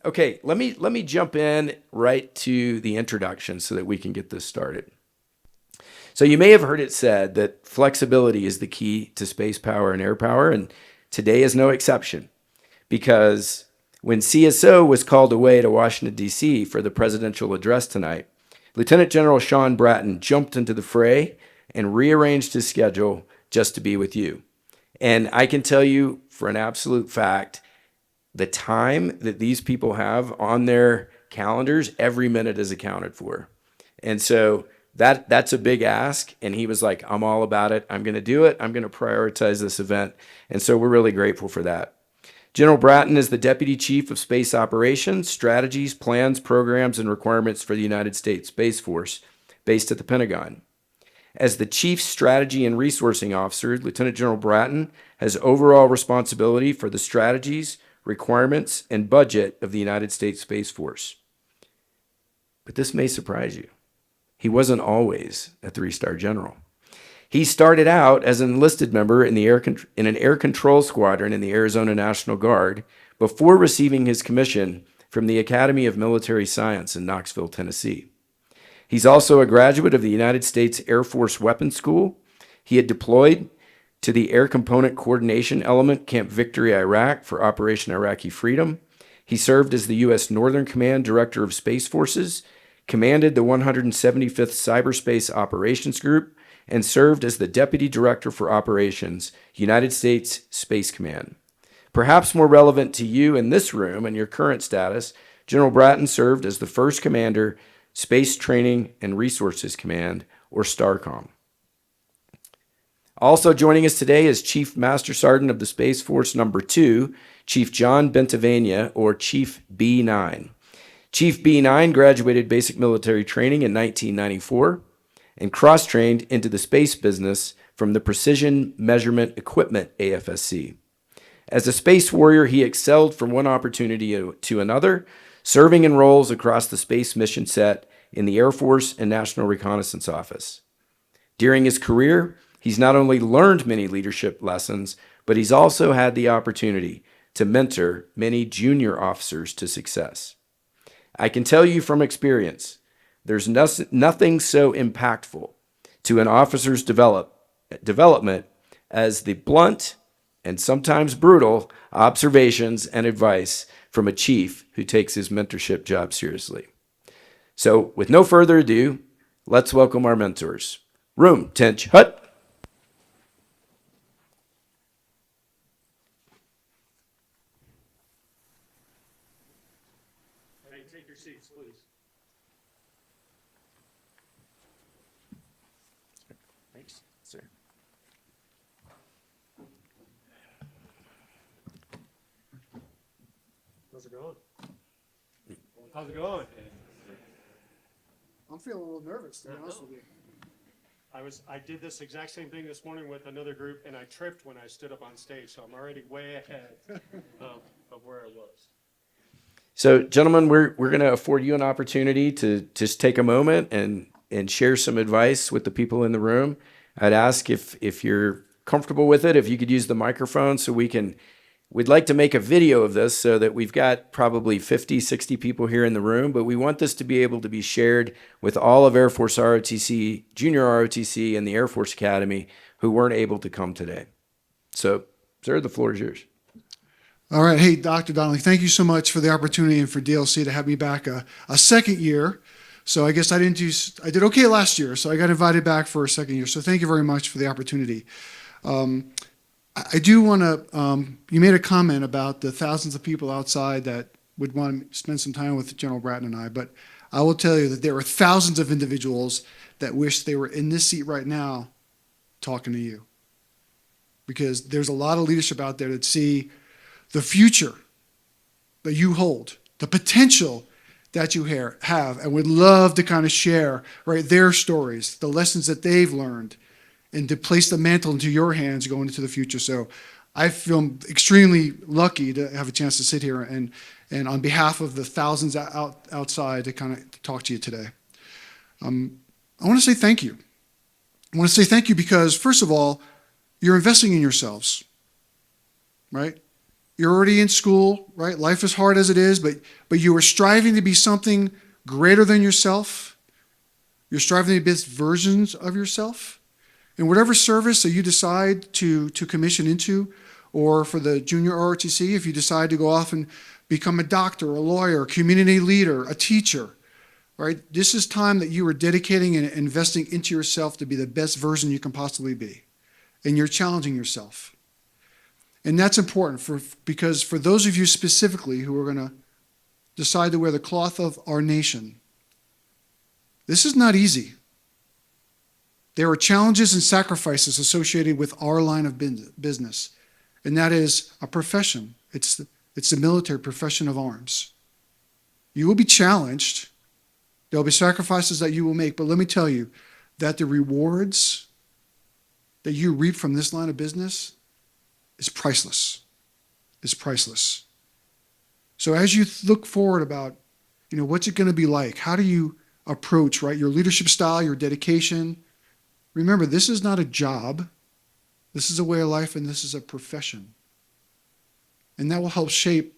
Okay, let me jump in right to the introduction so that we can get this started. So you may have heard it said that flexibility is the key to space power and air power, and today is no exception because when CSO was called away to Washington, D.C. for the presidential address tonight, Lieutenant General Sean Bratton jumped into the fray and rearranged his schedule just to be with you. And I can tell you for an absolute fact, the time that these people have on their calendars, every minute is accounted for. And so that's a big ask. And he was like, I'm all about it. I'm going to do it. I'm going to prioritize this event. And so we're really grateful for that. General Bratton is the Deputy Chief of Space Operations, Strategies, Plans, Programs, and Requirements for the United States Space Force, based at the Pentagon. As the Chief Strategy and Resourcing Officer, Lieutenant General Bratton has overall responsibility for the strategies, requirements, and budget of the United States Space Force. But this may surprise you. He wasn't always a three-star general. He started out as an enlisted member in an air control squadron in the Arizona National Guard before receiving his commission from the Academy of Military Science in Knoxville, Tennessee. He's also a graduate of the United States Air Force Weapons School. He had deployed to the Air Component Coordination Element, Camp Victory, Iraq, for Operation Iraqi Freedom. He served as the U.S. Northern Command Director of Space Forces, commanded the 175th Cyberspace Operations Group, and served as the Deputy Director for Operations, United States Space Command. Perhaps more relevant to you in this room and your current status, General Bratton served as the first commander, Space Training and Resources Command, or STARCOM. Also joining us today is Chief Master Sergeant of the Space Force Number 2, Chief John Bentivegna, or Chief B9. Chief B9 graduated basic military training in 1994 and cross-trained into the space business from the Precision Measurement Equipment AFSC. As a space warrior, he excelled from one opportunity to another, serving in roles across the space mission set in the Air Force and National Reconnaissance Office. During his career, he's not only learned many leadership lessons, but he's also had the opportunity to mentor many junior officers to success. I can tell you from experience, there's nothing so impactful to an officer's development as the blunt and sometimes brutal observations and advice from a chief who takes his mentorship job seriously. So with no further ado, let's welcome our mentors. Room, Tench, Hut. Hey, take your seats, please. Thanks, sir. How's it going? How's it going? I'm feeling a little nervous, to be honest with you. I did this exact same thing this morning with another group, and I tripped when I stood up on stage, so I'm already way ahead of where I was. So, gentlemen, we're going to afford you an opportunity to just take a moment and share some advice with the people in the room. I'd ask if you're comfortable with it, if you could use the microphone so we'd like to make a video of this so that we've got probably 50, 60 people here in the room, but we want this to be able to be shared with all of Air Force ROTC, Junior ROTC, and the Air Force Academy who weren't able to come today. So, sir, the floor is yours. All right. Hey, Dr. Donnelly, thank you so much for the opportunity and for DLC to have me back a second year. So I guess I did okay last year, so I got invited back for a second year. So thank you very much for the opportunity. I do want to, you made a comment about the thousands of people outside that would want to spend some time with General Bratton and I, but I will tell you that there are thousands of individuals that wish they were in this seat right now talking to you. Because there's a lot of leadership out there that see the future that you hold, the potential that you have, and would love to kind of share their stories, the lessons that they've learned, and to place the mantle into your hands going into the future. So I feel extremely lucky to have a chance to sit here and on behalf of the thousands outside to kind of talk to you today. I want to say thank you. I want to say thank you because, first of all, you're investing in yourselves, right? You're already in school, right? Life is hard as it is, but you are striving to be something greater than yourself. You're striving to be best versions of yourself. And whatever service that you decide to commission into, or for the junior ROTC, if you decide to go off and become a doctor, a lawyer, a community leader, a teacher, right? This is time that you are dedicating and investing into yourself to be the best version you can possibly be. And you're challenging yourself. And that's important because for those of you specifically who are going to decide to wear the cloth of our nation, this is not easy. There are challenges and sacrifices associated with our line of business, and that is a profession. It's the military profession of arms. You will be challenged. There will be sacrifices that you will make, but let me tell you that the rewards that you reap from this line of business is priceless. It's priceless. So as you look forward about, what's it going to be like? How do you approach, right, your leadership style, your dedication? Remember, this is not a job. This is a way of life, and this is a profession. And that will help shape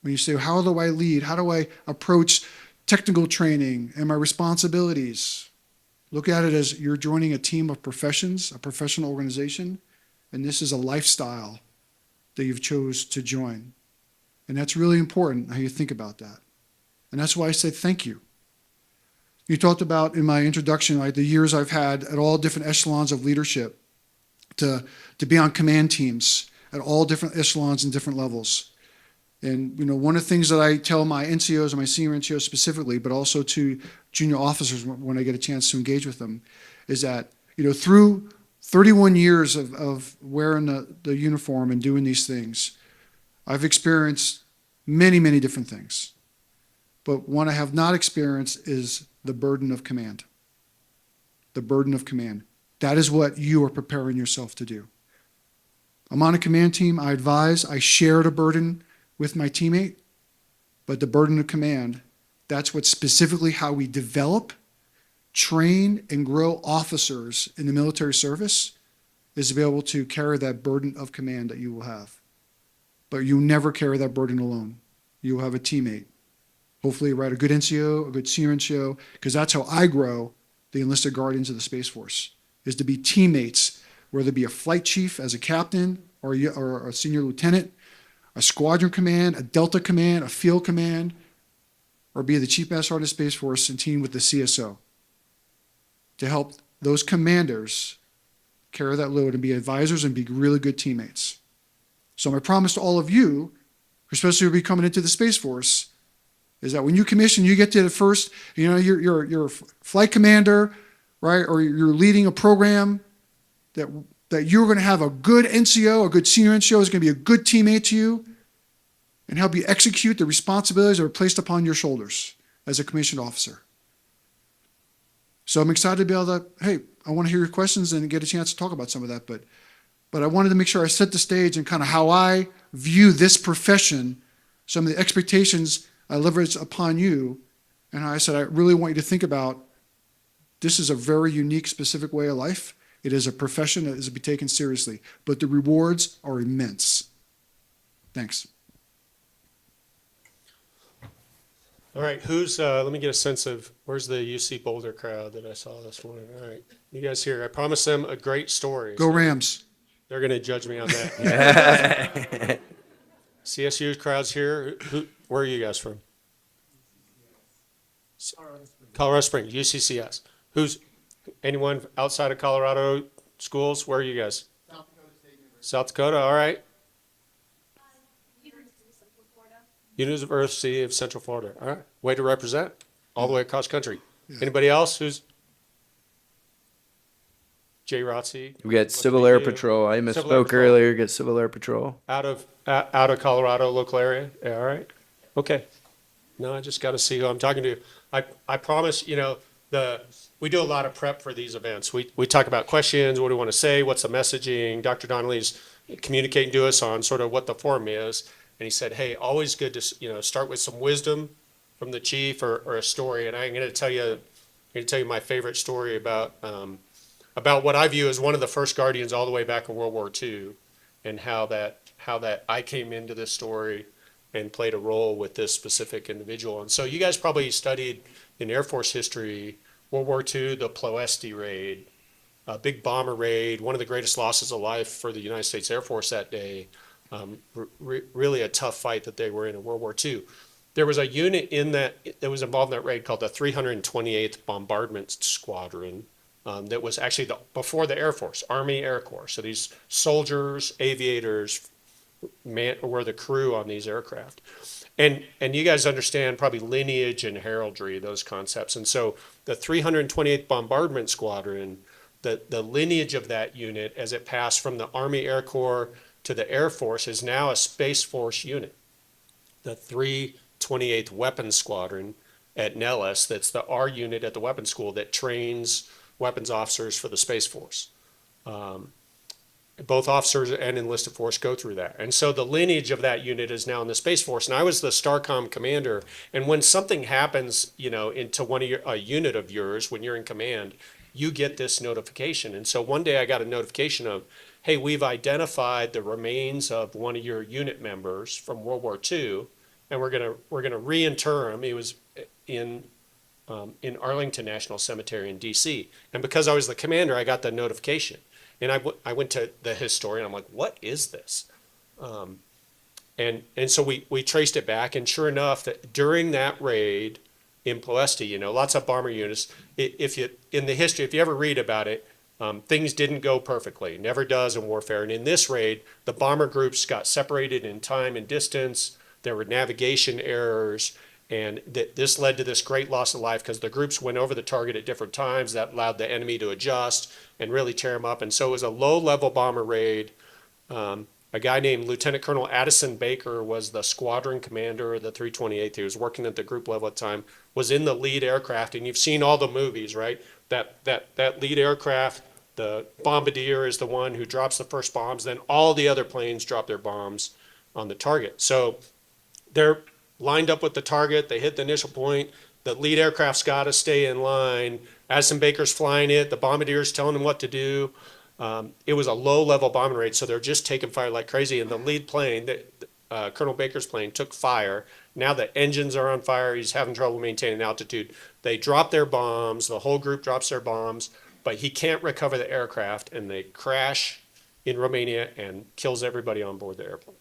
when you say, how do I lead? How do I approach technical training and my responsibilities? Look at it as you're joining a team of professions, a professional organization, and this is a lifestyle that you've chose to join. And that's really important how you think about that. And that's why I say thank you. You talked about in my introduction, like the years I've had at all different echelons of leadership to be on command teams at all different echelons and different levels. And one of the things that I tell my NCOs and my senior NCOs specifically, but also to junior officers when I get a chance to engage with them, is that through 31 years of wearing the uniform and doing these things, I've experienced many, many different things. But one I have not experienced is the burden of command. The burden of command. That is what you are preparing yourself to do. I'm on a command team. I advise. I share the burden with my teammate. But the burden of command, that's what specifically how we develop, train, and grow officers in the military service, is to be able to carry that burden of command that you will have. But you never carry that burden alone. You will have a teammate. Hopefully, right, a good NCO, a good senior NCO, because that's how I grow the enlisted guardians of the Space Force, is to be teammates, whether it be a flight chief as a captain or a senior lieutenant, a squadron command, a delta command, a field command, or be the chief master sergeant of the Space Force and team with the CSO to help those commanders carry that load and be advisors and be really good teammates. So my promise to all of you, especially who will be coming into the Space Force, is that when you commission, you get to the first, you're a flight commander, right, or you're leading a program that you're going to have a good NCO, a good senior NCO is going to be a good teammate to you and help you execute the responsibilities that are placed upon your shoulders as a commissioned officer. So I'm excited to be able to, hey, I want to hear your questions and get a chance to talk about some of that, but I wanted to make sure I set the stage and kind of how I view this profession, some of the expectations I leverage upon you, and I said I really want you to think about this is a very unique, specific way of life. It is a profession that is to be taken seriously, but the rewards are immense. Thanks. All right, let me get a sense of, where's the UC Boulder crowd that I saw this morning? All right, you guys here, I promised them a great story. Go Rams. They're going to judge me on that. CSU crowd's here. Where are you guys from? Colorado Springs, UCCS. Anyone outside of Colorado schools? Where are you guys? South Dakota State University. South Dakota, all right. University of Central Florida. All right. Way to represent all the way across country. Yeah. Anybody else who's JROTC? We got Civil Air Patrol. I misspoke earlier. Get Civil Air Patrol. Out of Colorado local area. Yeah, all right. Okay. No, I just got to see who I'm talking to. I promise, we do a lot of prep for these events. We talk about questions, what do we want to say, what's the messaging. Dr. Donnelly's communicating to us on sort of what the forum is. And he said, hey, always good to start with some wisdom from the chief or a story. And I'm going to tell you my favorite story about what I view as one of the first guardians all the way back in World War II. and how that I came into this story and played a role with this specific individual. And so you guys probably studied in Air Force history, World War II, the Ploesti raid, a big bomber raid, one of the greatest losses of life for the United States Air Force that day. Really a tough fight that they were in World War II. There was a unit that was involved in that raid called the 328th Bombardment Squadron, that was actually before the Air Force, Army Air Corps. So these soldiers, aviators, were the crew on these aircraft. And you guys understand probably lineage and heraldry, those concepts. And so the 328th Bombardment Squadron, the lineage of that unit as it passed from the Army Air Corps to the Air Force is now a Space Force unit. The 328th Weapons Squadron at Nellis, that's the R unit at the weapons school that trains weapons officers for the Space Force. Both officers and enlisted force go through that. And so the lineage of that unit is now in the Space Force. And I was the STARCOM commander. And when something happens, into a unit of yours, when you're in command, you get this notification. And so one day I got a notification of, hey, we've identified the remains of one of your unit members from World War II, and we're gonna reinter him. He was in Arlington National Cemetery in D.C. And because I was the commander, I got the notification. And I went to the historian. I'm like, what is this? And so we traced it back, and sure enough, that during that raid in Ploesti, lots of bomber units. If you ever read about it, things didn't go perfectly. Never does in warfare. And in this raid, the bomber groups got separated in time and distance. There were navigation errors. And this led to this great loss of life because the groups went over the target at different times. That allowed the enemy to adjust and really tear them up. And so it was a low-level bomber raid. A guy named Lieutenant Colonel Addison Baker was the squadron commander of the 328th. He was working at the group level at the time, was in the lead aircraft. And you've seen all the movies, right? That lead aircraft, the bombardier is the one who drops the first bombs. Then all the other planes drop their bombs on the target. So they're lined up with the target. They hit the initial point. The lead aircraft's got to stay in line. Addison Baker's flying it. The bombardier's telling them what to do. It was a low-level bombing raid, so they're just taking fire like crazy. And the lead plane, Colonel Baker's plane, took fire. Now the engines are on fire. He's having trouble maintaining altitude. They drop their bombs. The whole group drops their bombs, but he can't recover the aircraft, and they crash in Romania and kills everybody on board the airplane.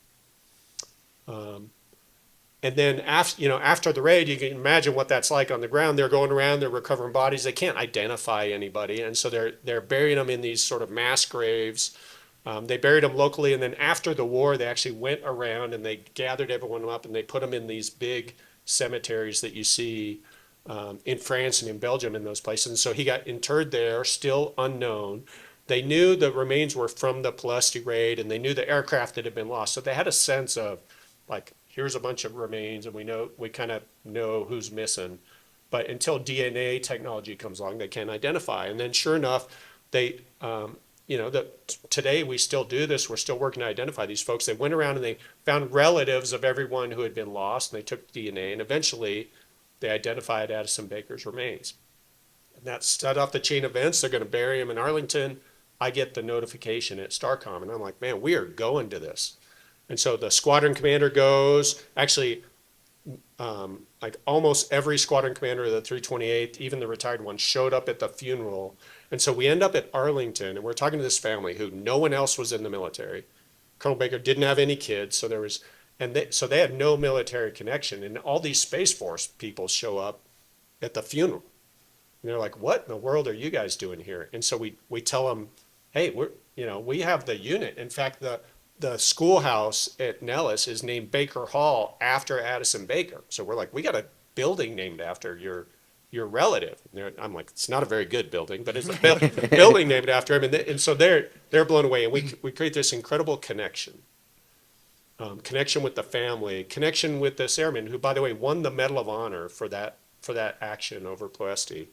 And then after the raid, you can imagine what that's like on the ground. They're going around, they're recovering bodies. They can't identify anybody, and so they're burying them in these sort of mass graves. They buried them locally, and then after the war, they actually went around and they gathered everyone up and they put them in these big cemeteries that you see in France and in Belgium and those places. And so he got interred there, still unknown. They knew the remains were from the Ploesti raid, and they knew the aircraft that had been lost. So they had a sense of, like, here's a bunch of remains, and we kind of know who's missing. But until DNA technology comes along, they can't identify. And then sure enough, they, today we still do this. We're still working to identify these folks. They went around and they found relatives of everyone who had been lost, and they took DNA, and eventually they identified Addison Baker's remains. And that set off the chain of events. They're going to bury him in Arlington. I get the notification at STARCOM, and I'm like, man, we are going to this. And so the squadron commander goes, actually, like almost every squadron commander of the 328th, even the retired one, showed up at the funeral. And so we end up at Arlington, and we're talking to this family who no one else was in the military. Colonel Baker didn't have any kids, so they had no military connection. And all these Space Force people show up at the funeral. And they're like, what in the world are you guys doing here? And so we tell them, hey, we have the unit. In fact, the schoolhouse at Nellis is named Baker Hall after Addison Baker. So we're like, we got a building named after your relative. I'm like, it's not a very good building, but it's a building named after him. And so they're blown away. And we create this incredible connection. Connection with the family, connection with this airman who, by the way, won the Medal of Honor for that action over Ploesti.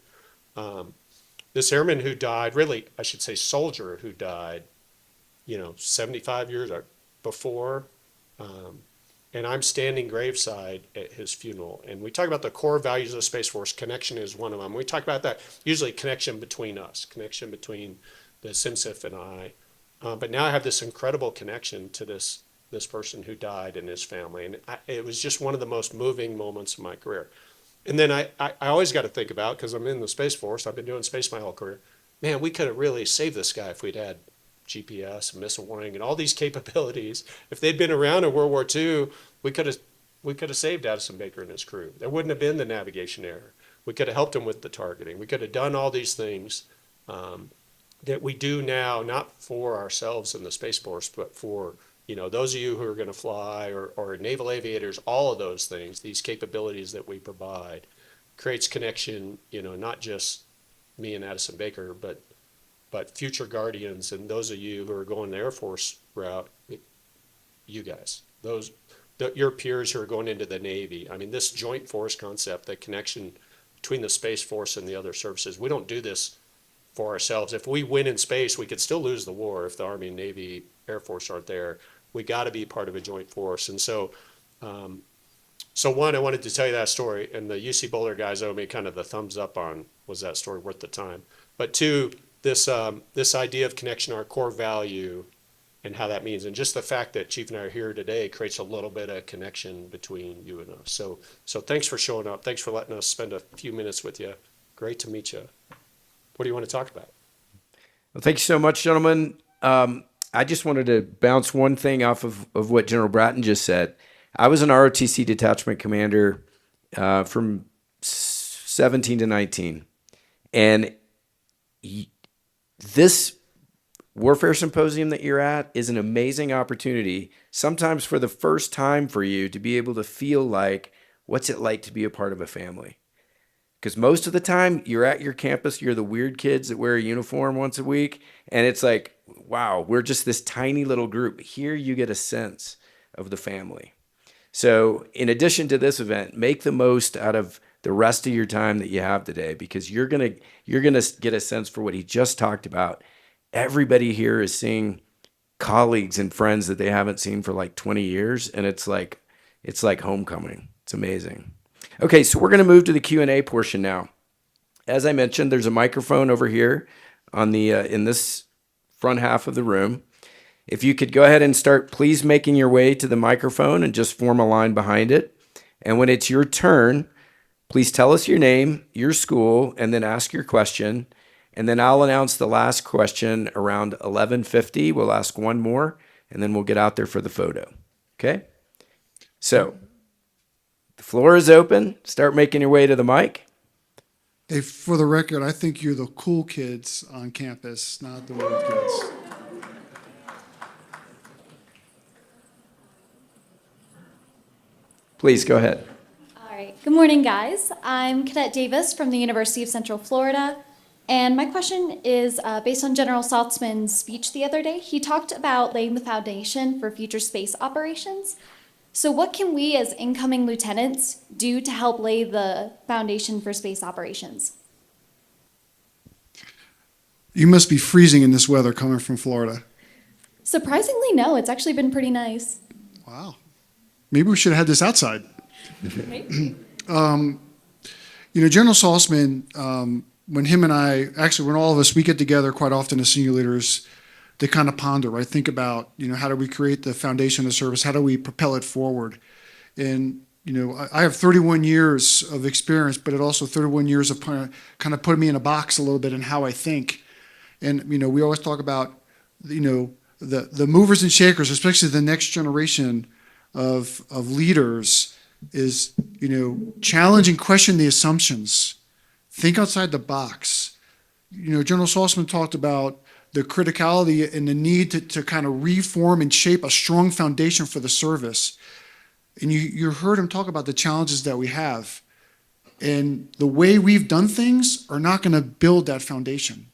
This airman who died, really, I should say soldier who died, 75 years before, and I'm standing graveside at his funeral. And we talk about the core values of the Space Force. Connection is one of them. We talk about that, usually connection between us, connection between the CMSSF and I. But now I have this incredible connection to this person who died and his family. And it was just one of the most moving moments of my career. And then I always got to think about, because I'm in the Space Force, I've been doing space my whole career, man, we could have really saved this guy if we'd had GPS and missile warning and all these capabilities. If they'd been around in World War II, we could have saved Addison Baker and his crew. There wouldn't have been the navigation error. We could have helped him with the targeting. We could have done all these things that we do now, not for ourselves in the Space Force, but for those of you who are going to fly or naval aviators. All of those things, these capabilities that we provide, creates connection. Not just me and Addison Baker, but future guardians and those of you who are going the Air Force route. You guys, your peers who are going into the Navy. I mean, this joint force concept, the connection between the Space Force and the other services. We don't do this for ourselves. If we win in space, we could still lose the war if the Army, Navy, Air Force aren't there. We got to be part of a joint force. And so, one, I wanted to tell you that story, and the UC Boulder guys owe me kind of the thumbs up on, was that story worth the time? But two, this idea of connection, our core value, and how that means, and just the fact that Chief and I are here today creates a little bit of connection between you and us. So thanks for showing up. Thanks for letting us spend a few minutes with you. Great to meet you. What do you want to talk about? Well, thank you so much, gentlemen. I just wanted to bounce one thing off of what General Bratton just said. I was an ROTC detachment commander from 17 to 19. And this Warfare Symposium that you're at is an amazing opportunity, sometimes for the first time for you, to be able to feel like, what's it like to be a part of a family? Because most of the time you're at your campus, you're the weird kids that wear a uniform once a week, and it's like, wow, we're just this tiny little group. Here you get a sense of the family. So in addition to this event, make the most out of the rest of your time that you have today, because you're gonna get a sense for what he just talked about. Everybody here is seeing colleagues and friends that they haven't seen for like 20 years, and it's like homecoming. It's amazing. Okay, so we're going to move to the Q&A portion now. As I mentioned, there's a microphone over here on the in this front half of the room. If you could go ahead and start, please, making your way to the microphone and just form a line behind it. And when it's your turn, please tell us your name, your school, and then ask your question. And then I'll announce the last question around 11:50. We'll ask one more, and then we'll get out there for the photo. Okay? So the floor is open. Start making your way to the mic. Hey, for the record, I think you're the cool kids on campus, not the weird kids. Please go ahead. All right. Good morning, guys. I'm Cadet Davis from the University of Central Florida. And my question is based on General Saltzman's speech the other day. He talked about laying the foundation for future space operations. So what can we as incoming lieutenants do to help lay the foundation for space operations? You must be freezing in this weather coming from Florida. Surprisingly, no. It's actually been pretty nice. Wow. Maybe we should have had this outside. Maybe. General Saltzman, when him and I, actually when all of us, we get together quite often as senior leaders to kind of ponder, right? Think about, how do we create the foundation of the service? How do we propel it forward? And, I have 31 years of experience, but it also 31 years of kind of putting me in a box a little bit in how I think. And, we always talk about, the movers and shakers, especially the next generation of leaders, is, challenge and question the assumptions. Think outside the box. General Saltzman talked about the criticality and the need to kind of reform and shape a strong foundation for the service. And you heard him talk about the challenges that we have. And the way we've done things are not going to build that foundation.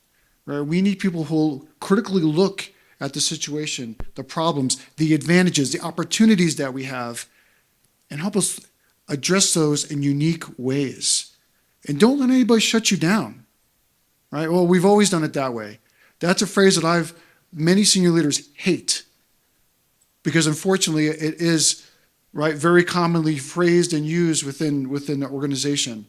Right? We need people who will critically look at the situation, the problems, the advantages, the opportunities that we have, and help us address those in unique ways. And don't let anybody shut you down. Right? Well, we've always done it that way. That's a phrase that many senior leaders hate, because unfortunately it is, right, very commonly phrased and used within the organization.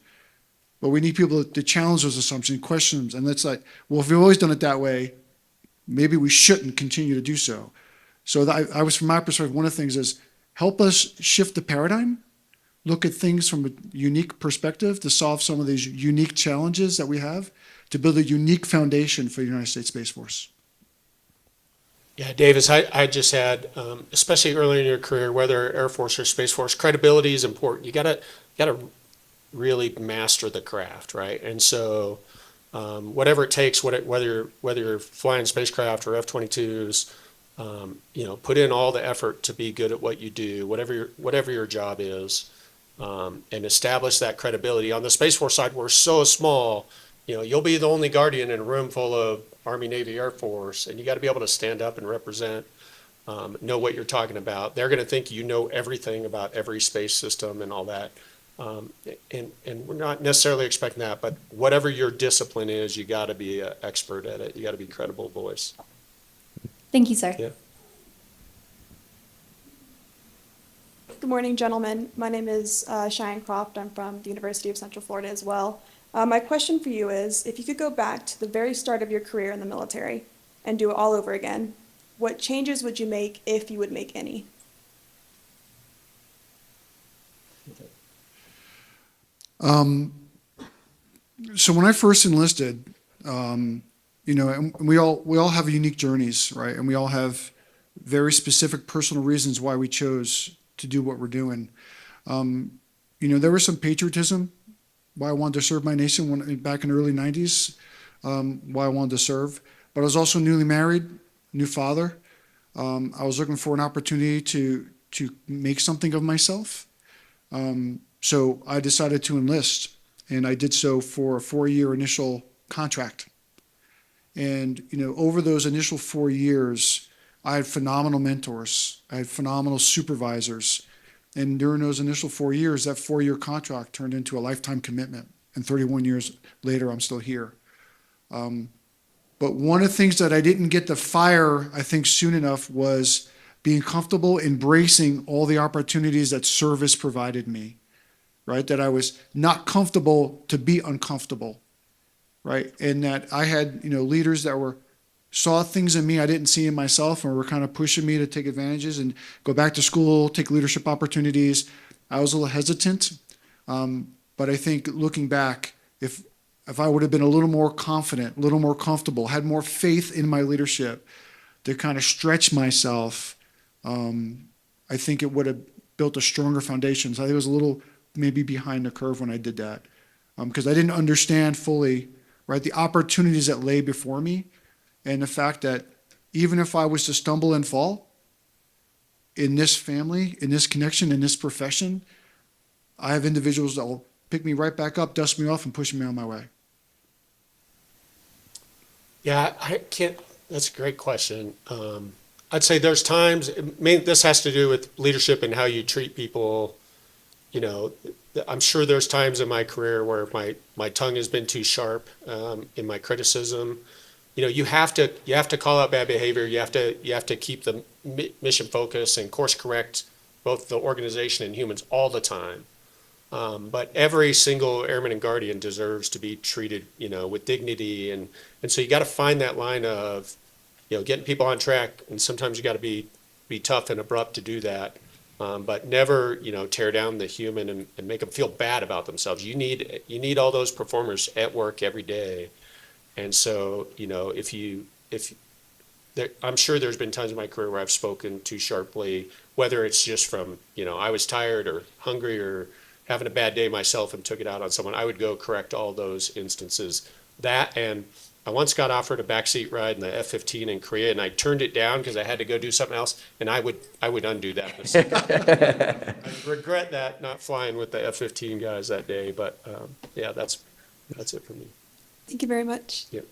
But we need people to challenge those assumptions, question them, and it's like, well, if we've always done it that way, maybe we shouldn't continue to do so. So I was, from my perspective, one of the things is help us shift the paradigm, look at things from a unique perspective to solve some of these unique challenges that we have, to build a unique foundation for the United States Space Force. Yeah, Davis, I just had, especially early in your career, whether Air Force or Space Force, credibility is important. You gotta really master the craft, right? And so, whatever it takes, whether you're flying spacecraft or F-22s, put in all the effort to be good at what you do, whatever your job is, and establish that credibility. On the Space Force side, we're so small. You'll be the only guardian in a room full of Army, Navy, Air Force, and you got to be able to stand up and represent, know what you're talking about. They're going to think you know everything about every space system and all that. And we're not necessarily expecting that, but whatever your discipline is, you got to be an expert at it. You got to be a credible voice. Thank you, sir. Yeah. Good morning, gentlemen. My name is Cheyenne Croft. I'm from the University of Central Florida as well. My question for you is, if you could go back to the very start of your career in the military and do it all over again, what changes would you make, if you would make any? So when I first enlisted, and we all have unique journeys, right? And we all have very specific personal reasons why we chose to do what we're doing. There was some patriotism why I wanted to serve my nation back in the early 90s, why I wanted to serve. But I was also newly married, new father. I was looking for an opportunity to make something of myself. So I decided to enlist, and I did so for a 4-year initial contract. And, over those initial 4 years, I had phenomenal mentors. I had phenomenal supervisors. And during those initial 4 years, that 4-year contract turned into a lifetime commitment. And 31 years later, I'm still here. But one of the things that I didn't get to fire, I think, soon enough was being comfortable embracing all the opportunities that service provided me, right? That I was not comfortable to be uncomfortable, right? And that I had, leaders that saw things in me I didn't see in myself, and were kind of pushing me to take advantages and go back to school, take leadership opportunities. I was a little hesitant, but I think looking back, if I would have been a little more confident, a little more comfortable, had more faith in my leadership to kind of stretch myself, I think it would have built a stronger foundation. So I think it was a little maybe behind the curve when I did that, because I didn't understand fully, right, the opportunities that lay before me. And the fact that even if I was to stumble and fall in this family, in this connection, in this profession, I have individuals that will pick me right back up, dust me off, and push me on my way. Yeah, that's a great question. I'd say there's times, this has to do with leadership and how you treat people. I'm sure there's times in my career where my tongue has been too sharp in my criticism. You have to call out bad behavior. You have to keep the mission focus and course correct both the organization and humans all the time. But every single airman and guardian deserves to be treated, with dignity, and so you got to find that line of, getting people on track, and sometimes you got to be tough and abrupt to do that. But never, tear down the human and make them feel bad about themselves. You need all those performers at work every day. And so, I'm sure there's been times in my career where I've spoken too sharply, whether it's just from, I was tired or hungry or having a bad day myself and took it out on someone. I would go correct all those instances. That, and I once got offered a backseat ride in the F-15 in Korea, and I turned it down because I had to go do something else, and I would undo that mistake. I regret that, not flying with the F-15 guys that day, but yeah, that's it for me. Thank you very much. Yep.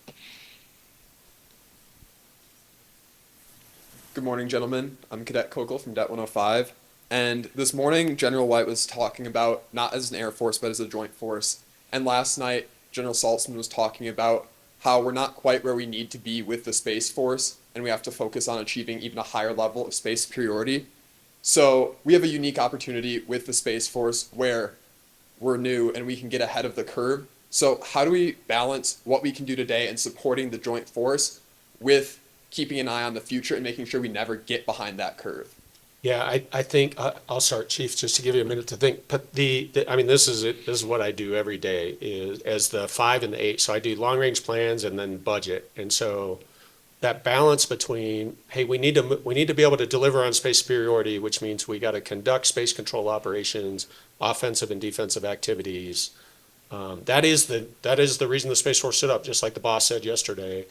Good morning, gentlemen. I'm Cadet Kokel from Det 105. And this morning, General White was talking about, not as an Air Force, but as a joint force. And last night, General Saltzman was talking about how we're not quite where we need to be with the Space Force, and we have to focus on achieving even a higher level of space superiority. So we have a unique opportunity with the Space Force where we're new and we can get ahead of the curve. So how do we balance what we can do today in supporting the joint force with keeping an eye on the future and making sure we never get behind that curve. Yeah, I think, I'll start, Chief, just to give you a minute to think. But I mean, this is it. This is what I do every day is as the 5 and the 8. So I do long range plans and then budget. And so that balance between, hey, we need to be able to deliver on space superiority, which means we got to conduct space control operations, offensive and defensive activities. That is the reason the Space Force stood up, just like the boss said yesterday.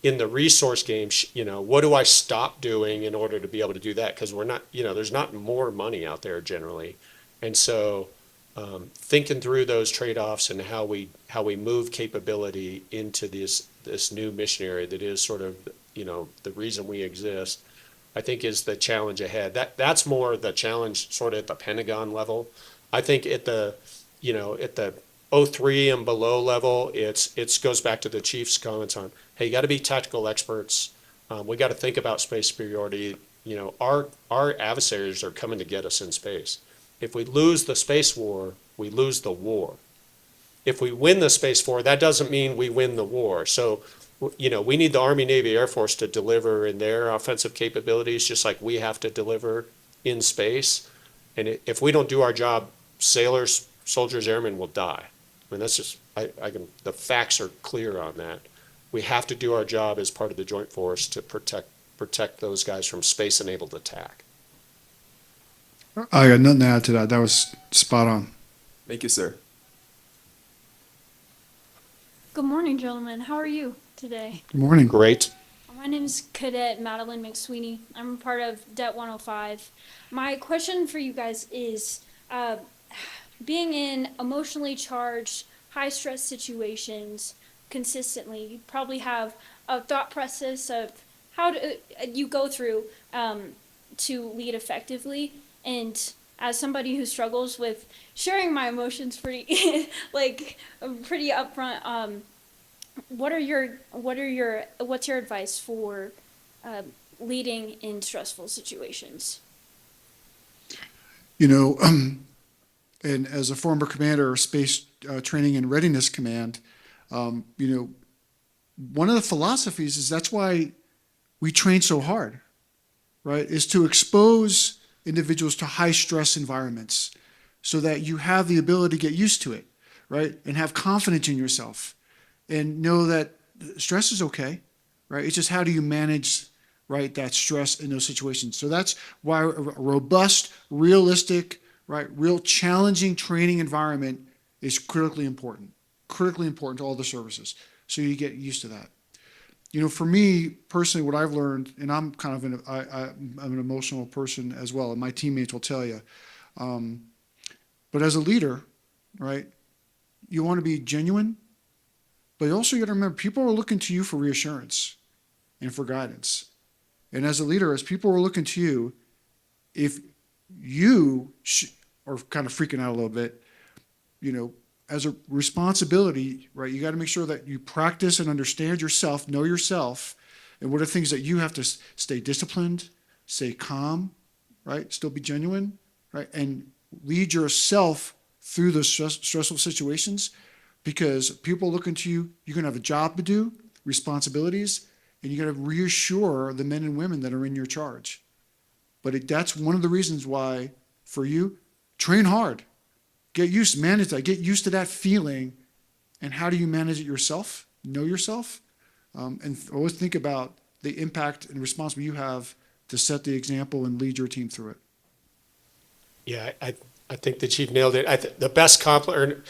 In the resource game, what do I stop doing in order to be able to do that? Because we're not, there's not more money out there generally. And so thinking through those trade-offs and how we move capability into this new mission area that is sort of, the reason we exist, I think is the challenge ahead. That's more the challenge sort of at the Pentagon level. I think at the 03 and below level, it goes back to the Chief's comments on, hey, you got to be tactical experts. We got to think about space superiority. Our adversaries are coming to get us in space. If we lose the space war, we lose the war. If we win the space war, that doesn't mean we win the war. So, we need the Army, Navy, Air Force to deliver in their offensive capabilities, just like we have to deliver in space. And if we don't do our job, sailors, soldiers, airmen will die. I mean, that's just, the facts are clear on that. We have to do our job as part of the Joint Force to protect those guys from space-enabled attack. I got nothing to add to that. That was spot on. Thank you, sir. Good morning, gentlemen. How are you today? Good morning. Great. My name is Cadet Madeline McSweeney. I'm a part of Det 105. My question for you guys is, being in emotionally charged, high-stress situations consistently, you probably have a thought process of how you go through to lead effectively. And as somebody who struggles with sharing my emotions pretty, pretty upfront, what's your advice for leading in stressful situations? And as a former commander of Space Training and Readiness Command, one of the philosophies is that's why we train so hard, right? Is to expose individuals to high stress environments so that you have the ability to get used to it, right? And have confidence in yourself and know that stress is okay, right? It's just how do you manage, right, that stress in those situations. So that's why a robust, realistic, right, real challenging training environment is critically important to all the services. So you get used to that. For me personally, what I've learned, and I'm kind of I'm an emotional person as well, and my teammates will tell you. But as a leader, right, you want to be genuine, but also you got to remember people are looking to you for reassurance and for guidance. And as a leader, as people are looking to you, if you are kind of freaking out a little bit, as a responsibility, right, you got to make sure that you practice and understand yourself, know yourself, and what are things that you have to stay disciplined, stay calm, right, still be genuine, right, and lead yourself through those stressful situations, because people looking to you, you're going to have a job to do, responsibilities, and you got to reassure the men and women that are in your charge. But that's one of the reasons why, for you, train hard. Get used to manage that. Get used to that feeling. And how do you manage it yourself? Know yourself. And always think about the impact and responsibility you have to set the example and lead your team through it. Yeah, I think the Chief nailed it. The best compliment,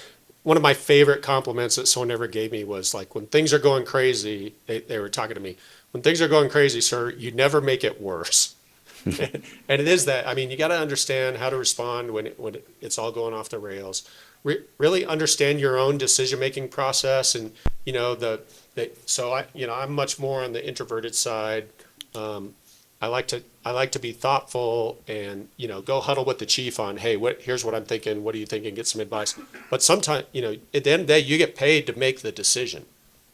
one of my favorite compliments that someone ever gave me was like, when things are going crazy, they were talking to me, when things are going crazy, sir, you never make it worse. And it is that. I mean, you got to understand how to respond when it's all going off the rails. Really understand your own decision-making process, and so I'm much more on the introverted side. I like to be thoughtful and go huddle with the chief on, hey, here's what I'm thinking. What do you think? And get some advice. But sometimes at the end of the day, you get paid to make the decision,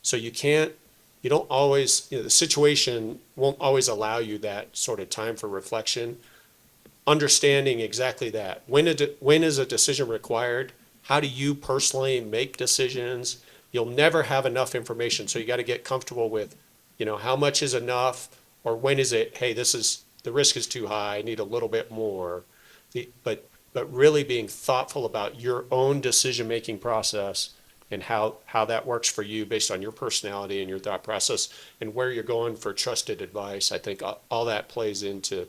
so you don't always, the situation won't always allow you that sort of time for reflection. Understanding exactly that. When is a decision required? How do you personally make decisions? You'll never have enough information, so you got to get comfortable with You know, how much is enough, or when is it, hey, the risk is too high, I need a little bit more. But really being thoughtful about your own decision-making process and how that works for you based on your personality and your thought process and where you're going for trusted advice. I think all that plays into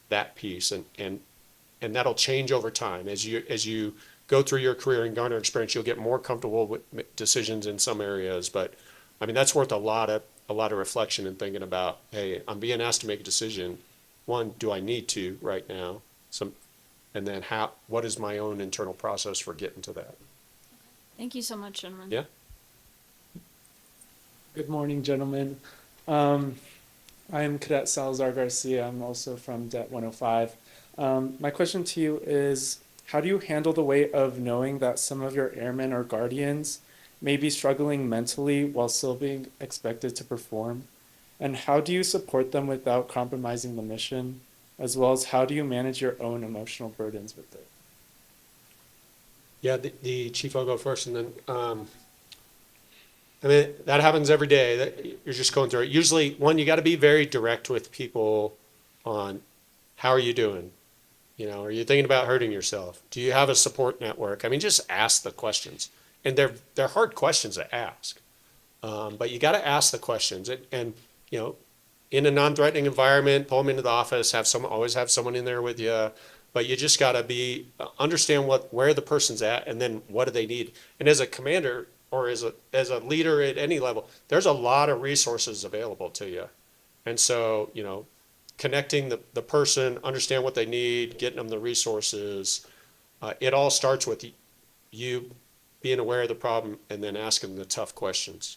that piece, and that'll change over time. As you go through your career and garner experience, you'll get more comfortable with decisions in some areas. But I mean, that's worth a lot of reflection and thinking about, hey, I'm being asked to make a decision. One, do I need to right now? And then what is my own internal process for getting to that? Thank you so much, gentlemen. Yeah. Good morning, gentlemen. I am Cadet Salazar Garcia. I'm also from Det 105. My question to you is, how do you handle the weight of knowing that some of your airmen or guardians may be struggling mentally while still being expected to perform? And how do you support them without compromising the mission? As well as how do you manage your own emotional burdens with it? Yeah, the chief, I'll go first, and then I mean, that happens every day. That you're just going through it. Usually, one, you got to be very direct with people on how are you doing. You know, are you thinking about hurting yourself? Do you have a support network? I mean, just ask the questions, and they're hard questions to ask, but you got to ask the questions, and you know, in a non-threatening environment, pull them into the office. Always have someone in there with you. But you just got to understand where the person's at, and then what do they need. And as a commander or as a leader at any level, there's a lot of resources available to you. And so, you know, connecting the person, understand what they need, getting them the resources. It all starts with you being aware of the problem and then asking the tough questions.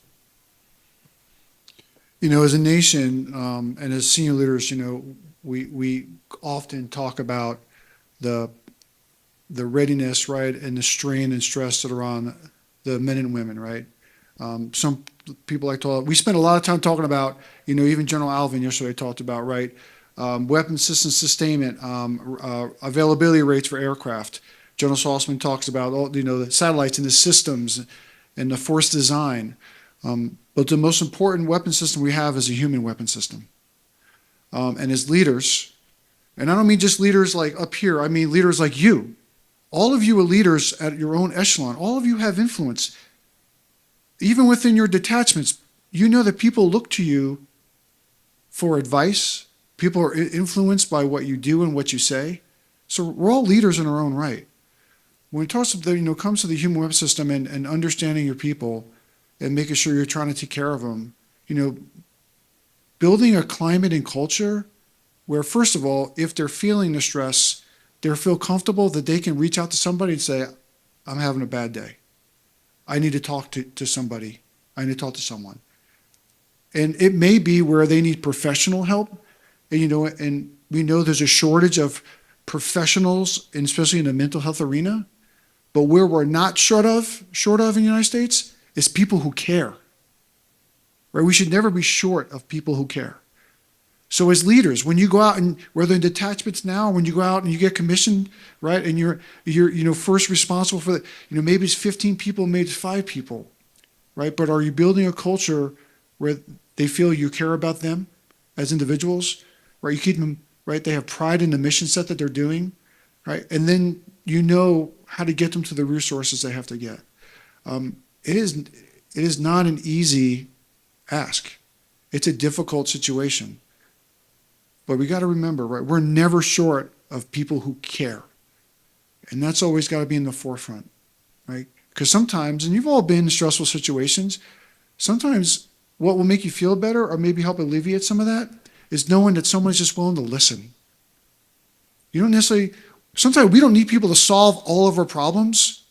You know, as a nation and as senior leaders, you know, we often talk about the readiness, right, and the strain and stress that are on the men and women, right? Some people like to, we spend a lot of time talking about, you know, even General Alvin yesterday talked about, right, weapon system sustainment, availability rates for aircraft. General Saltzman talks about, all, you know, the satellites and the systems and the force design. But the most important weapon system we have is a human weapon system. And as leaders, and I don't mean just leaders like up here, I mean leaders like you. All of you are leaders at your own echelon. All of you have influence. Even within your detachments, you know that people look to you for advice. People are influenced by what you do and what you say. So we're all leaders in our own right. When it talks about, you know, comes to the human weapon system and understanding your people and making sure you're trying to take care of them, you know, building a climate and culture where, first of all, if they're feeling the stress, they feel comfortable that they can reach out to somebody and say, I'm having a bad day. I need to talk to somebody. I need to talk to someone. And it may be where they need professional help. And, you know, and we know there's a shortage of professionals, and especially in the mental health arena. But where we're not short of in the United States is people who care. Right? We should never be short of people who care. So as leaders, when you go out and whether in detachments now, when you go out and you get commissioned, right, and you're you know first responsible for the, you know, maybe it's 15 people, maybe it's 5 people, right? But are you building a culture where they feel you care about them as individuals, right? You keep them, right? They have pride in the mission set that they're doing, right? And then you know how to get them to the resources they have to get. It is not an easy ask. It's a difficult situation. But we got to remember, right, we're never short of people who care. And that's always got to be in the forefront, right? Because sometimes, and you've all been in stressful situations, sometimes what will make you feel better or maybe help alleviate some of that is knowing that someone's just willing to listen. You don't necessarily, sometimes we don't need people to solve all of our problems.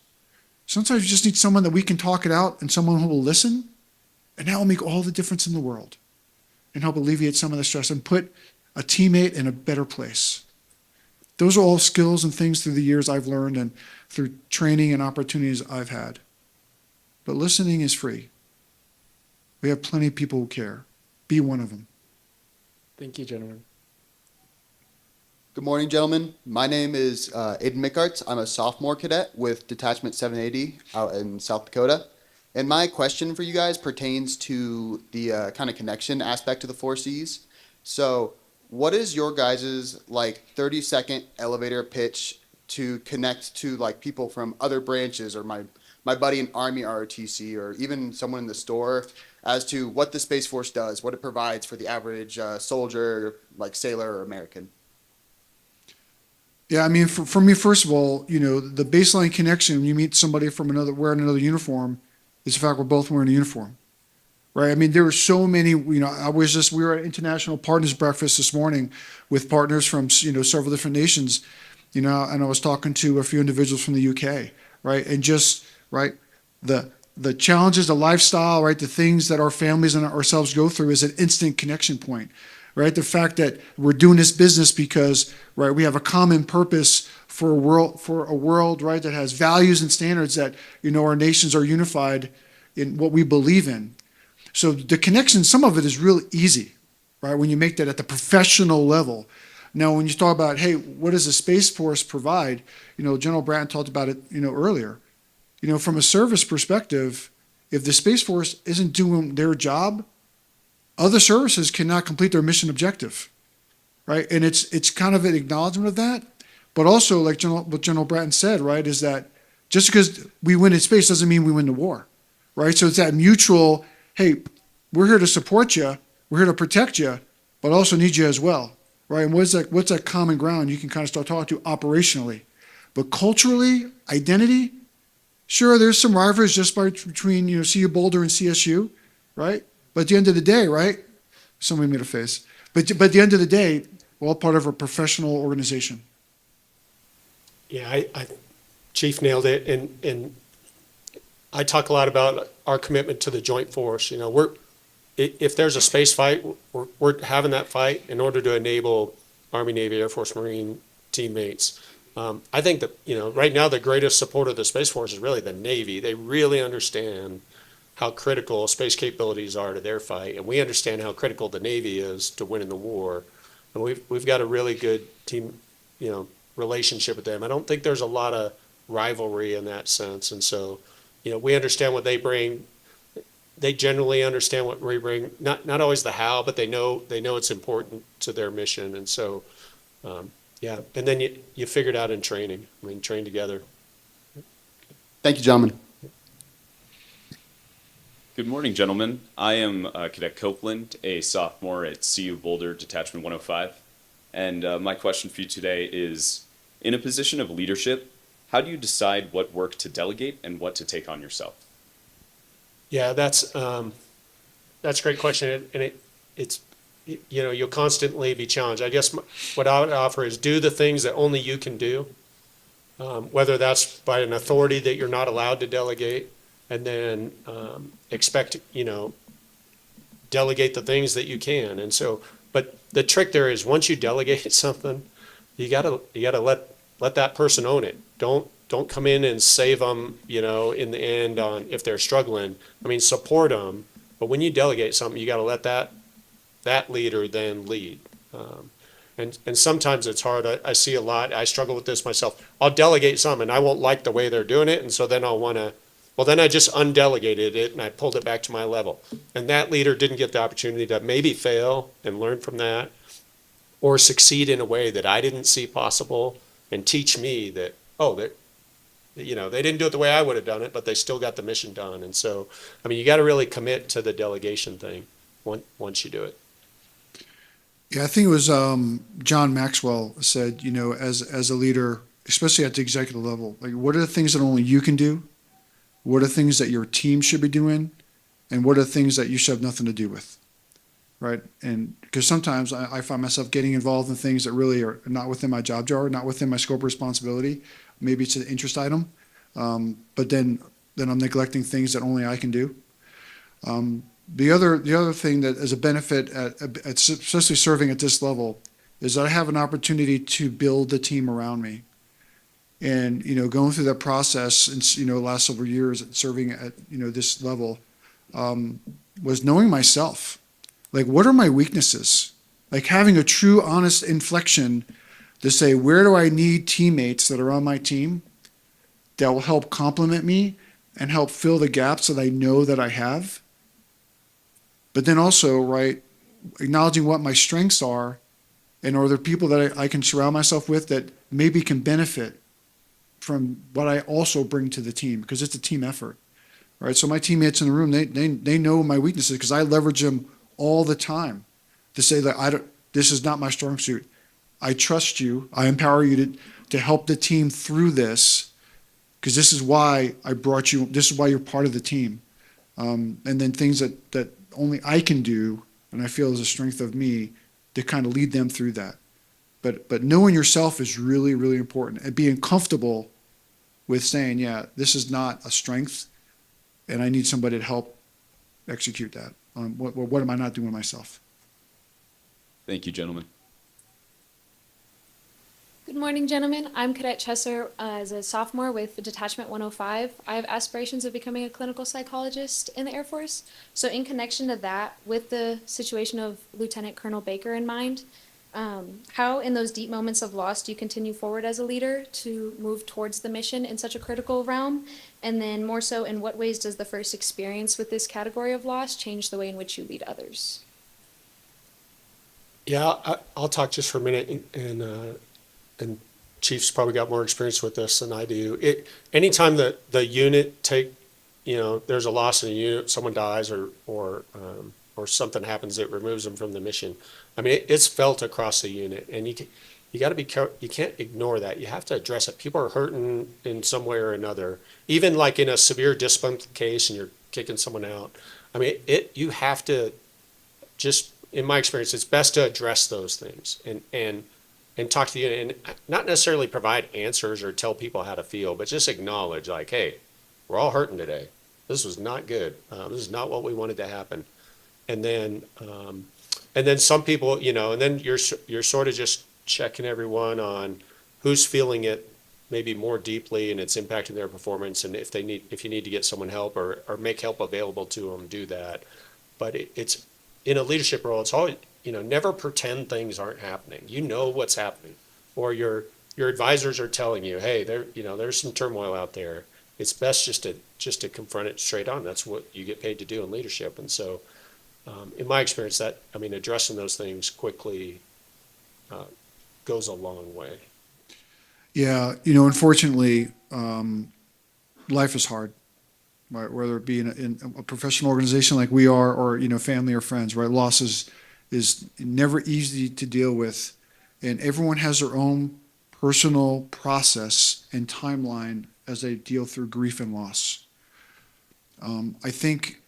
Sometimes you just need someone that we can talk it out and someone who will listen, and that will make all the difference in the world and help alleviate some of the stress and put a teammate in a better place. Those are all skills and things through the years I've learned and through training and opportunities I've had. But listening is free. We have plenty of people who care. Be one of them. Thank you, gentlemen. Good morning, gentlemen. My name is Aiden Mickarts. I'm a sophomore cadet with Detachment 780 out in South Dakota. And my question for you guys pertains to the kind of connection aspect of the 4Cs. So what is your guys' like 30-second elevator pitch to connect to like people from other branches, or my buddy in Army ROTC, or even someone in the store, as to what the Space Force does, what it provides for the average soldier, like sailor or American? Yeah, I mean, for me, first of all, the baseline connection when you meet somebody from wearing another uniform is the fact we're both wearing a uniform, right? I mean, there are so many, we were at International Partners Breakfast this morning with partners from, several different nations, and I was talking to a few individuals from the UK, right? And just, right, the challenges, the lifestyle, right, the things that our families and ourselves go through is an instant connection point, right? The fact that we're doing this business because, right, we have a common purpose for a world, right, that has values and standards that, our nations are unified in what we believe in. So the connection, some of it is really easy, right, when you make that at the professional level. Now, when you talk about, hey, what does the Space Force provide? General Bratton talked about it, earlier. From a service perspective, if the Space Force isn't doing their job, other services cannot complete their mission objective, right? And it's kind of an acknowledgement of that, but also like what General Bratton said, right, is that just because we win in space doesn't mean we win the war, right? So it's that mutual, hey, we're here to support you, we're here to protect you, but also need you as well, right? And what's that common ground you can kind of start talking to operationally, but culturally, identity. Sure, there's some rivalries just between CU Boulder and CSU, right? But at the end of the day, right? Somebody made a face. But at the end of the day, we're all part of a professional organization. Yeah, I Chief nailed it, and I talk a lot about our commitment to the Joint Force. If there's a space fight, we're having that fight in order to enable Army, Navy, Air Force, Marine teammates. I think that, right now the greatest support of the Space Force is really the Navy. They really understand how critical space capabilities are to their fight, and we understand how critical the Navy is to winning the war. And we've got a really good team, relationship with them. I don't think there's a lot of rivalry in that sense, and so, we understand what they bring. They generally understand what we bring. Not always the how, but they know it's important to their mission, and so. Yeah, and then you figure it out in training. Train together. Thank you, gentlemen. Good morning, gentlemen. I am Cadet Copeland, a sophomore at CU Boulder Detachment 105. And my question for you today is, in a position of leadership, how do you decide what work to delegate and what to take on yourself? Yeah, that's a great question, and it's you'll constantly be challenged. I guess what I would offer is do the things that only you can do, whether that's by an authority that you're not allowed to delegate, and then expect, delegate the things that you can. And so, but the trick there is once you delegate something, you gotta let that person own it. Don't come in and save them, in the end on if they're struggling. Support them, but when you delegate something, you gotta let that leader then lead. And sometimes it's hard. I see a lot. I struggle with this myself. I'll delegate some and I won't like the way they're doing it. And so then then I just undelegated it and I pulled it back to my level. And that leader didn't get the opportunity to maybe fail and learn from that, or succeed in a way that I didn't see possible and teach me that, they didn't do it the way I would have done it, but they still got the mission done. And so, you got to really commit to the delegation thing once you do it. Yeah, I think it was John Maxwell said, as a leader, especially at the executive level, like what are the things that only you can do? What are the things that your team should be doing? And what are the things that you should have nothing to do with, right? And because sometimes I find myself getting involved in things that really are not within my job jar, not within my scope of responsibility. Maybe it's an interest item, but then I'm neglecting things that only I can do. The other thing that is a benefit at especially serving at this level is that I have an opportunity to build the team around me. And, going through that process and, the last several years serving at, this level, was knowing myself. Like, what are my weaknesses? Like having a true, honest inflection to say, where do I need teammates that are on my team that will help complement me and help fill the gaps that I know that I have. But then also, right, acknowledging what my strengths are, and are there people that I can surround myself with that maybe can benefit from what I also bring to the team, because it's a team effort, right? So my teammates in the room, they know my weaknesses because I leverage them all the time to say that this is not my strong suit. I trust you. I empower you to help the team through this, because this is why I brought you. This is why you're part of the team. And then things that only I can do, and I feel is a strength of me, to kind of lead them through that. But knowing yourself is really, really important, and being comfortable with saying, yeah, this is not a strength, and I need somebody to help execute that. What am I not doing myself? Thank you, gentlemen. Good morning, gentlemen. I'm Cadet Chesser as a sophomore with Detachment 105. I have aspirations of becoming a clinical psychologist in the Air Force. So in connection to that, with the situation of Lieutenant Colonel Baker in mind, how in those deep moments of loss do you continue forward as a leader to move towards the mission in such a critical realm? And then more so, in what ways does the first experience with this category of loss change the way in which you lead others? Yeah, I'll talk just for a minute, and Chief's probably got more experience with this than I do. Anytime that the unit there's a loss in a unit, someone dies or something happens that removes them from the mission. I mean, it's felt across the unit, and you got to be careful. You can't ignore that. You have to address it. People are hurting in some way or another. Even like in a severe discipline case, and you're kicking someone out. I mean, you have to just, in my experience, it's best to address those things and talk to the unit, and not necessarily provide answers or tell people how to feel, but just acknowledge, like, hey, we're all hurting today. This was not good. This is not what we wanted to happen. And then some people, and then you're sort of just checking everyone on who's feeling it maybe more deeply and it's impacting their performance. And if you need to get someone help or make help available to them, do that. But it's in a leadership role, it's always, never pretend things aren't happening. You know what's happening, or your advisors are telling you, hey, there's some turmoil out there. It's best just to confront it straight on. That's what you get paid to do in leadership. And so, in my experience, addressing those things quickly goes a long way. Yeah, unfortunately, life is hard, right? Whether it be in a professional organization like we are, or family or friends, right? Loss is never easy to deal with, and everyone has their own personal process and timeline as they deal through grief and loss. I think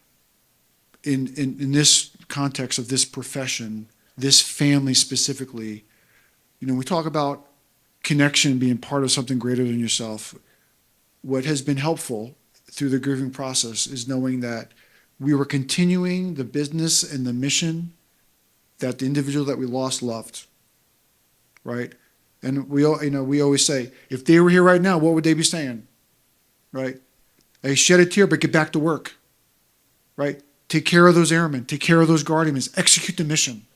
in this context of this profession, this family specifically, we talk about connection being part of something greater than yourself. What has been helpful through the grieving process is knowing that we were continuing the business and the mission that the individual that we lost loved, right? And we always say, if they were here right now, what would they be saying, right? Hey, shed a tear, but get back to work, right? Take care of those airmen, take care of those guardians, execute the mission,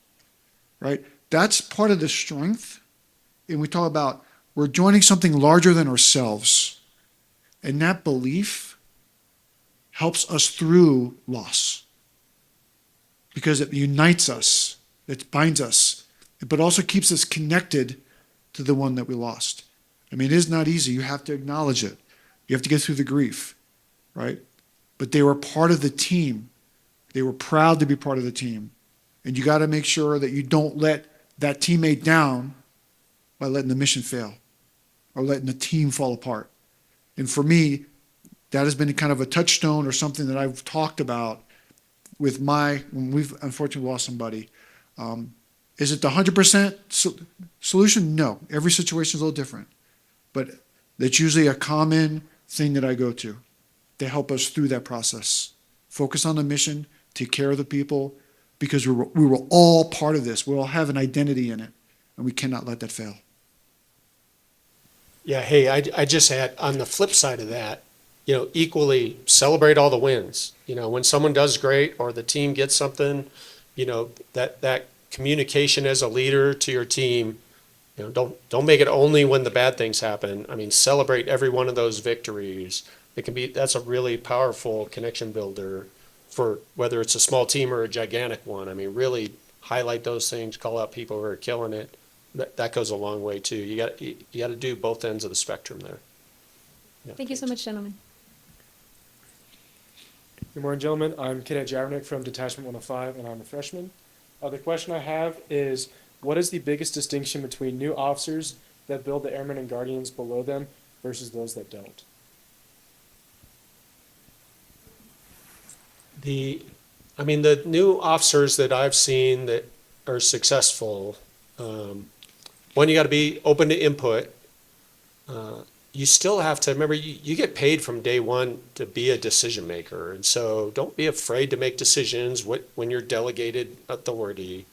right? That's part of the strength. And we talk about we're joining something larger than ourselves. And that belief helps us through loss, because it unites us, it binds us, but also keeps us connected to the one that we lost. I mean, it is not easy. You have to acknowledge it. You have to get through the grief, right? But they were part of the team. They were proud to be part of the team. And you got to make sure that you don't let that teammate down by letting the mission fail or letting the team fall apart. And for me, that has been kind of a touchstone or something that I've talked about with when we've unfortunately lost somebody. Is it the 100% solution? No. Every situation is a little different. But that's usually a common thing that I go to help us through that process. Focus on the mission, take care of the people, because we were all part of this. We all have an identity in it, and we cannot let that fail. Yeah, hey, I just add, on the flip side of that, equally celebrate all the wins. When someone does great or the team gets something, that communication as a leader to your team, don't make it only when the bad things happen. I mean, celebrate every one of those victories. that's a really powerful connection builder for whether it's a small team or a gigantic one. I mean, really highlight those things, call out people who are killing it. That goes a long way too. You got to do both ends of the spectrum there. Yeah. Thank you so much, gentlemen. Good morning, gentlemen. I'm Cadet Javernick from Detachment 105, and I'm a freshman. The question I have is, what is the biggest distinction between new officers that build the airmen and guardians below them versus those that don't? The new officers that I've seen that are successful, one, you got to be open to input. You still have to remember you get paid from day one to be a decision maker, and so don't be afraid to make decisions when you're delegated authority.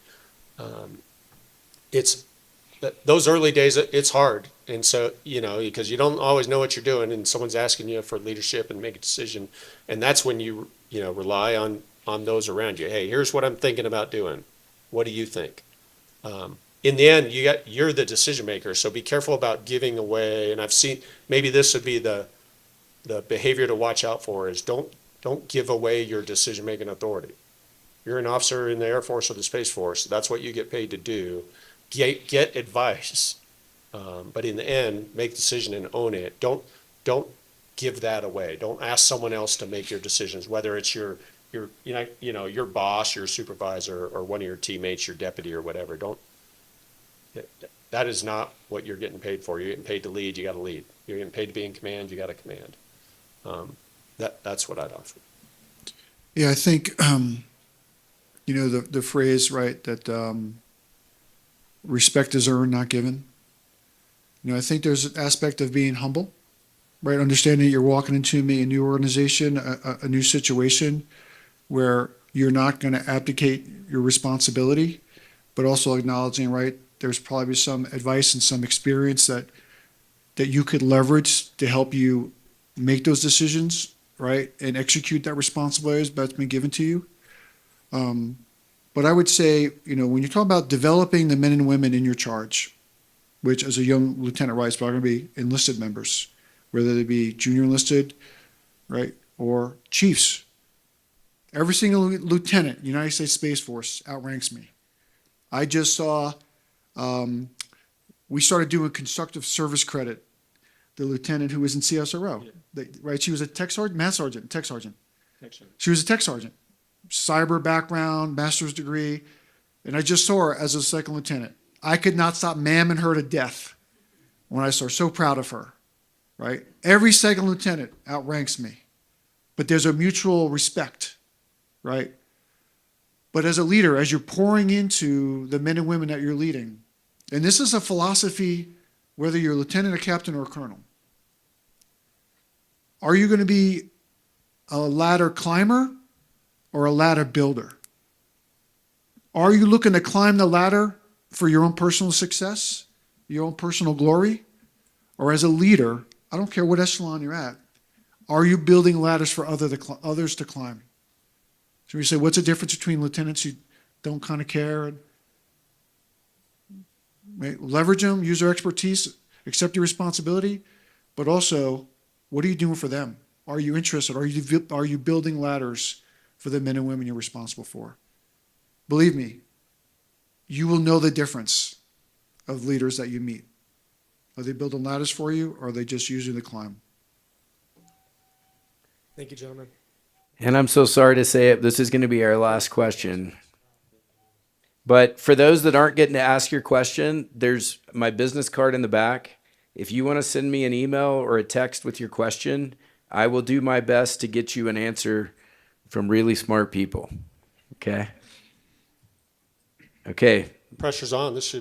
It's those early days, it's hard, and so because you don't always know what you're doing, and someone's asking you for leadership and make a decision, and that's when you rely on those around you. Hey, here's what I'm thinking about doing. What do you think? In the end, you're the decision maker, so be careful about giving away. And I've seen maybe this would be the behavior to watch out for is don't give away your decision making authority. You're an officer in the Air Force or the Space Force. That's what you get paid to do. Get advice, but in the end, make the decision and own it. Don't give that away. Don't ask someone else to make your decisions, whether it's your boss, your supervisor, or one of your teammates, your deputy, or whatever. That is not what you're getting paid for. You're getting paid to lead. You got to lead. You're getting paid to be in command. You got to command. That's what I'd offer. Yeah, I think the phrase, right, that respect is earned, not given. I think there's an aspect of being humble, right? Understanding that you're walking into a new organization, a new situation where you're not going to abdicate your responsibility, but also acknowledging, right, there's probably some advice and some experience that you could leverage to help you make those decisions, right, and execute that responsibility that's been given to you. But I would say, when you're talking about developing the men and women in your charge, which as a young lieutenant, right, is probably going to be enlisted members, whether they be junior enlisted, right, or chiefs. Every single lieutenant, United States Space Force, outranks me. I just saw, we started doing constructive service credit. The lieutenant who was in CSRO, right? She was a tech sergeant, tech sergeant. She was a tech sergeant, cyber background, master's degree, and I just saw her as a second lieutenant. I could not stop mamming her to death when I saw her. So proud of her, right? Every second lieutenant outranks me, but there's a mutual respect, right? But as a leader, as you're pouring into the men and women that you're leading, and this is a philosophy, whether you're a lieutenant, a captain, or a colonel, are you going to be a ladder climber or a ladder builder? Are you looking to climb the ladder for your own personal success, your own personal glory? Or as a leader, I don't care what echelon you're at, are you building ladders for others to climb? So we say, what's the difference between lieutenants who don't kind of care? And leverage them, use their expertise, accept your responsibility, but also, what are you doing for them? Are you interested? Are you building ladders for the men and women you're responsible for? Believe me, you will know the difference of leaders that you meet. Are they building ladders for you, or are they just using the climb? Thank you, gentlemen. And I'm so sorry to say it, this is going to be our last question. But for those that aren't getting to ask your question, there's my business card in the back. If you want to send me an email or a text with your question, I will do my best to get you an answer from really smart people. Okay? Okay. Pressure's on. This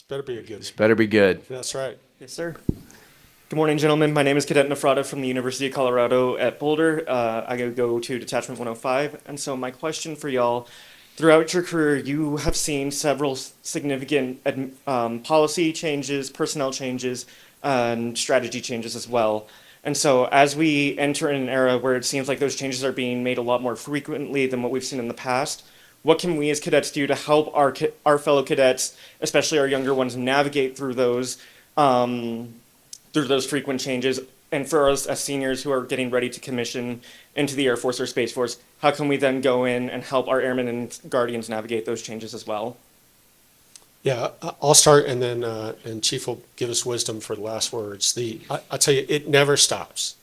better be a good one. This better be good. That's right. Yes, sir. Good morning, gentlemen. My name is Cadet Nefrada from the University of Colorado at Boulder. I go to Detachment 105. And so my question for y'all, throughout your career, you have seen several significant policy changes, personnel changes, and strategy changes as well. And so as we enter in an era where it seems like those changes are being made a lot more frequently than what we've seen in the past, what can we as cadets do to help our fellow cadets, especially our younger ones, navigate through those frequent changes and for us as seniors who are getting ready to commission into the Air Force or Space Force, how can we then go in and help our airmen and guardians navigate those changes as well? Yeah, I'll start, and then and Chief will give us wisdom for the last words. I'll tell you, it never stops.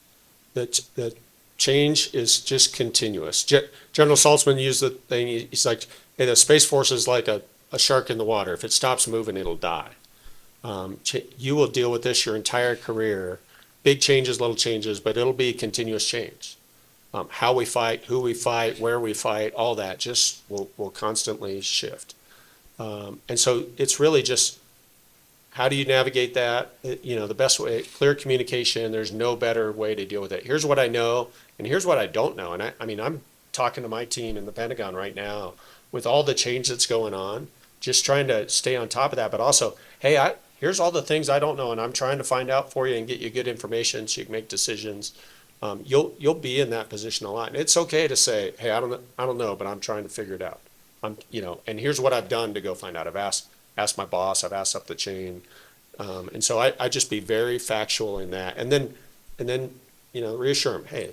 The change is just continuous. General Saltzman used the thing. He's like, "Hey, the Space Force is like a shark in the water. If it stops moving, it'll die." You will deal with this your entire career. Big changes, little changes, but it'll be continuous change. How we fight, who we fight, where we fight, all that just will constantly shift. And so it's really just, how do you navigate that? The best way, clear communication. There's no better way to deal with it. Here's what I know, and here's what I don't know. And I mean, I'm talking to my team in the Pentagon right now with all the change that's going on, just trying to stay on top of that. But also, hey, here's all the things I don't know, and I'm trying to find out for you and get you good information so you can make decisions. You'll be in that position a lot. And it's okay to say, hey, I don't know, but I'm trying to figure it out. And here's what I've done to go find out. I've asked my boss, I've asked up the chain. And so I just be very factual in that. And then reassure them, hey,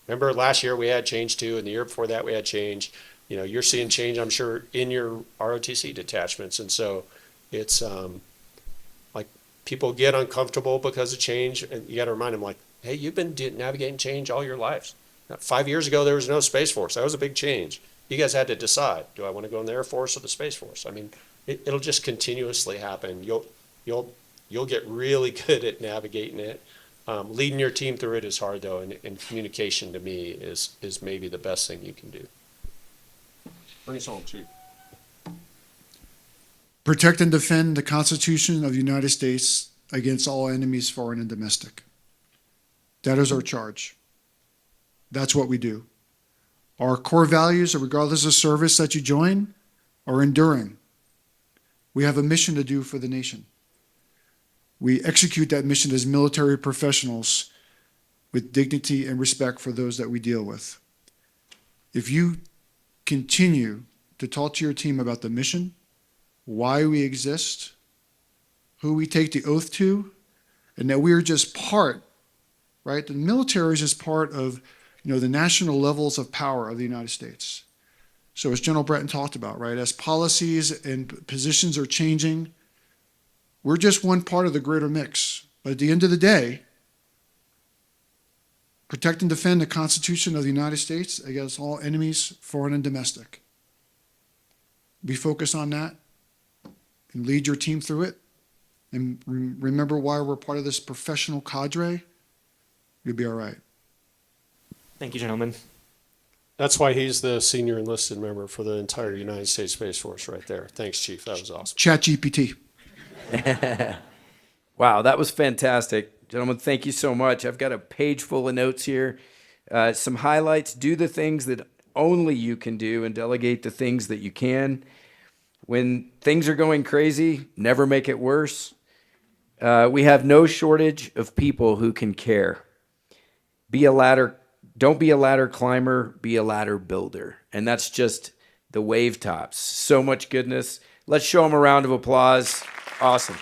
remember last year we had change too, and the year before that we had change. You're seeing change, I'm sure, in your ROTC detachments. And so it's like people get uncomfortable because of change, and you got to remind them, like, hey, you've been navigating change all your lives. 5 years ago, there was no Space Force. That was a big change. You guys had to decide, do I want to go in the Air Force or the Space Force? I mean, it'll just continuously happen. You'll get really good at navigating it. Leading your team through it is hard, though, and communication to me is maybe the best thing you can do. Bring us home, Chief. Protect and defend the Constitution of the United States against all enemies, foreign and domestic. That is our charge. That's what we do. Our core values, regardless of service that you join, are enduring. We have a mission to do for the nation. We execute that mission as military professionals with dignity and respect for those that we deal with. If you continue to talk to your team about the mission, why we exist, who we take the oath to, and that we are just part, right? The military is just part of the national levels of power of the United States. So as General Bratton talked about, right, as policies and positions are changing, we're just one part of the greater mix. But at the end of the day, protect and defend the Constitution of the United States against all enemies, foreign and domestic. Be focused on that and lead your team through it. And remember why we're part of this professional cadre. You'll be all right. Thank you, gentlemen. That's why he's the senior enlisted member for the entire United States Space Force right there. Thanks, Chief. That was awesome. ChatGPT. Wow, that was fantastic. Gentlemen, thank you so much. I've got a page full of notes here. Some highlights. Do the things that only you can do and delegate the things that you can. When things are going crazy, never make it worse. We have no shortage of people who can care. Don't be a ladder climber, be a ladder builder. And that's just the wave tops. So much goodness. Let's show them a round of applause. Awesome.